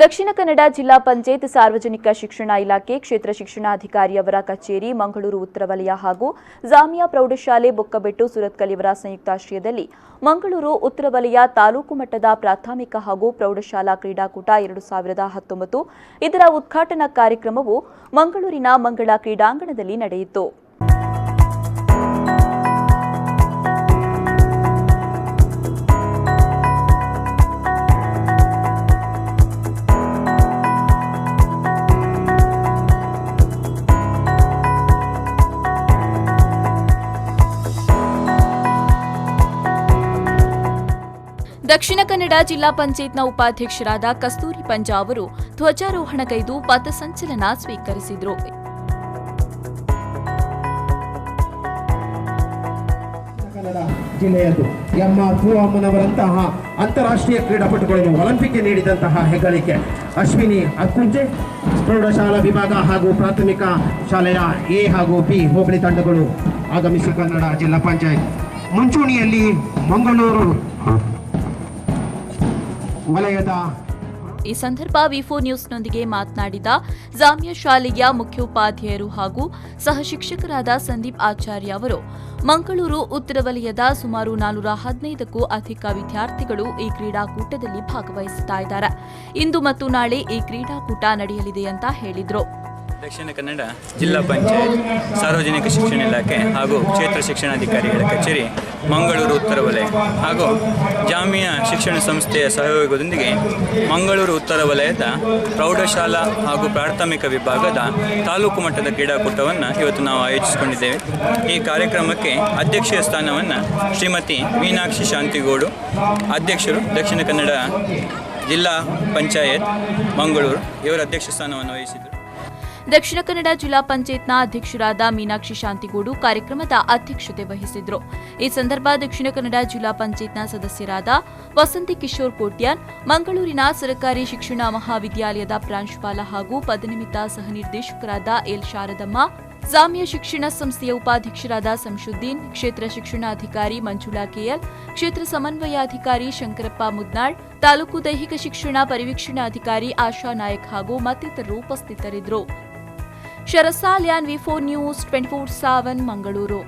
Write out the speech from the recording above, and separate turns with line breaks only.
ದಕ್ಷಿಣ ಕನ್ನಡ ಜಿಲ್ಲಾ ಪಂಚಾಯತ್ ಸಾರ್ವಜನಿಕ ಶಿಕ್ಷಣ ಇಲಾಖೆ ಕ್ಷೇತ್ರ ಶಿಕ್ಷಣಾಧಿಕಾರಿಯವರ ಕಚೇರಿ ಮಂಗಳೂರು ಉತ್ತರ ವಲಯ ಹಾಗೂ ಜಾಮಿಯಾ ಪ್ರೌಢಶಾಲೆ ಬೊಕ್ಕಬೆಟ್ಟು ಸುರತ್ಕಲ್ ಸಂಯುಕ್ತಾಶ್ರಯದಲ್ಲಿ ಮಂಗಳೂರು ಉತ್ತರ ವಲಯ ತಾಲೂಕು ಮಟ್ಟದ ಪ್ರಾಥಮಿಕ ಹಾಗೂ ಪ್ರೌಢಶಾಲಾ ಕ್ರೀಡಾಕೂಟ 2019 ಇದರ ಉದ್ಘಾಟನಾ ಕಾರ್ಯಕ್ರಮವು ಮಂಗಳೂರಿನ ಮಂಗಳ ಕ್ರೀಡಾಂಗಣದಲ್ಲಿ ನಡೆಯಿತು. ದಕ್ಷಿಣ ಕನ್ನಡ ಜಿಲ್ಲಾ ಪಂಚಾಯತ್ನ ಉಪಾಧ್ಯಕ್ಷರಾದ ಕಸ್ತೂರಿ ಪಂಜಾ ಅವರು ಧ್ವಜಾರೋಹಣಗೈದು ಪಥಸಂಚಲನ ಸ್ವೀಕರಿಸಿದರು.
ಕನ್ನಡ ಜಿಲ್ಲೆಯದು ಅಮ್ಮನವರಂತಹ ಅಂತಾರಾಷ್ಟ್ರೀಯ ಕ್ರೀಡಾಪಟುಗಳನ್ನು ಒಲಿಂಪಿಕ್ಗೆ ನೀಡಿದಂತಹ ಹೆಗ್ಗಳಿಕೆ ಅಶ್ವಿನಿ ಅಕ್ಕುಂಜೆ ಪ್ರೌಢಶಾಲಾ ವಿಭಾಗ ಹಾಗೂ ಪ್ರಾಥಮಿಕ ಶಾಲೆಯ ಎ ಹಾಗೂ ಬಿ ಹೋಬಳಿ ತಂಡಗಳು ಆಗಮಿಸಿ ಕನ್ನಡ ಜಿಲ್ಲಾ ಪಂಚಾಯತ್ ಮುಂಚೂಣಿಯಲ್ಲಿ ಮಂಗಳೂರು ವಲಯದ
ಈ ಸಂದರ್ಭ ವಿ4 ನ್ಯೂಸ್ನೊಂದಿಗೆ ಮಾತನಾಡಿದ ಜಾಮಿಯಾ ಶಾಲೆಯ ಮುಖ್ಯೋಪಾಧ್ಯಾಯರು ಹಾಗೂ ಸಹ ಶಿಕ್ಷಕರಾದ ಸಂದೀಪ್ ಆಚಾರ್ಯ ಅವರು ಮಂಗಳೂರು ಉತ್ತರ ವಲಯದ ಸುಮಾರು 415ಕ್ಕೂ ಅಧಿಕ ವಿದ್ಯಾರ್ಥಿಗಳು ಈ ಕ್ರೀಡಾಕೂಟದಲ್ಲಿ ಭಾಗವಹಿಸುತ್ತಿದ್ದಾರೆ. ಇಂದು ಮತ್ತು ನಾಳೆ ಈ ಕ್ರೀಡಾಕೂಟ ನಡೆಯಲಿದೆ ಅಂತ ಹೇಳಿದರು.
ದಕ್ಷಿಣ ಕನ್ನಡ ಜಿಲ್ಲಾ ಪಂಚಾಯತ್ ಸಾರ್ವಜನಿಕ ಶಿಕ್ಷಣ ಇಲಾಖೆ ಹಾಗೂ ಕ್ಷೇತ್ರ ಶಿಕ್ಷಣಾಧಿಕಾರಿಗಳ ಕಚೇರಿ ಮಂಗಳೂರು ಉತ್ತರ ವಲಯ ಹಾಗೂ ಜಾಮಿಯಾ ಶಿಕ್ಷಣ ಸಂಸ್ಥೆಯ ಸಹಯೋಗದೊಂದಿಗೆ ಮಂಗಳೂರು ಉತ್ತರ ವಲಯದ ಪ್ರೌಢಶಾಲಾ ಹಾಗೂ ಪ್ರಾಥಮಿಕ ವಿಭಾಗದ ತಾಲೂಕು ಮಟ್ಟದ ಕ್ರೀಡಾಕೂಟವನ್ನು ಇವತ್ತು ನಾವು ಆಯೋಜಿಸಿಕೊಂಡಿದ್ದೇವೆ. ಈ ಕಾರ್ಯಕ್ರಮಕ್ಕೆ ಅಧ್ಯಕ್ಷೀಯ ಸ್ಥಾನವನ್ನು ಶ್ರೀಮತಿ ಮೀನಾಕ್ಷಿ ಶಾಂತಿಗೌಡು ಅಧ್ಯಕ್ಷರು ದಕ್ಷಿಣ ಕನ್ನಡ ಜಿಲ್ಲಾ ಪಂಚಾಯತ್ ಮಂಗಳೂರು ಇವರ ಅಧ್ಯಕ್ಷ ಸ್ಥಾನವನ್ನು ವಹಿಸಿದರು.
ದಕ್ಷಿಣ ಕನ್ನಡ ಜಿಲ್ಲಾ ಪಂಚಾಯತ್ನ ಅಧ್ಯಕ್ಷರಾದ ಮೀನಾಕ್ಷಿ ಶಾಂತಿಗೌಡು ಕಾರ್ಯಕ್ರಮದ ಅಧ್ಯಕ್ಷತೆ ವಹಿಸಿದ್ರು. ಈ ಸಂದರ್ಭ ದಕ್ಷಿಣ ಕನ್ನಡ ಜಿಲ್ಲಾ ಪಂಚಾಯತ್ನ ಸದಸ್ಯರಾದ ವಸಂತಿ ಕಿಶೋರ್ ಕೋಟ್ಯಾನ್, ಮಂಗಳೂರಿನ ಸರ್ಕಾರಿ ಶಿಕ್ಷಣ ಮಹಾವಿದ್ಯಾಲಯದ ಪ್ರಾಂಶುಪಾಲ ಹಾಗೂ ಪದನಿಮಿತ್ತ ಸಹ ನಿರ್ದೇಶಕರಾದ ಎಲ್ ಶಾರದಮ್ಮ, ಜಾಮಿಯಾ ಶಿಕ್ಷಣ ಸಂಸ್ಥೆಯ ಉಪಾಧ್ಯಕ್ಷರಾದ ಸಂಶುದ್ದೀನ್, ಕ್ಷೇತ್ರ ಶಿಕ್ಷಣಾಧಿಕಾರಿ ಮಂಜುಳಾ ಕೆಎಲ್, ಕ್ಷೇತ್ರ ಸಮನ್ವಯಾಧಿಕಾರಿ ಶಂಕರಪ್ಪ ಮುದ್ನಾಳ್, ತಾಲೂಕು ದೈಹಿಕ ಶಿಕ್ಷಣ ಪರಿವೀಕ್ಷಣಾಧಿಕಾರಿ ಆಶಾ ನಾಯಕ್ ಹಾಗೂ ಮತ್ತಿತರರು ಉಪಸ್ಥಿತರಿದ್ದರು. ಶರಸಾಲ್ಯಾನ್ ವಿ4 ನ್ಯೂಸ್ 24/7 ಮಂಗಳೂರು.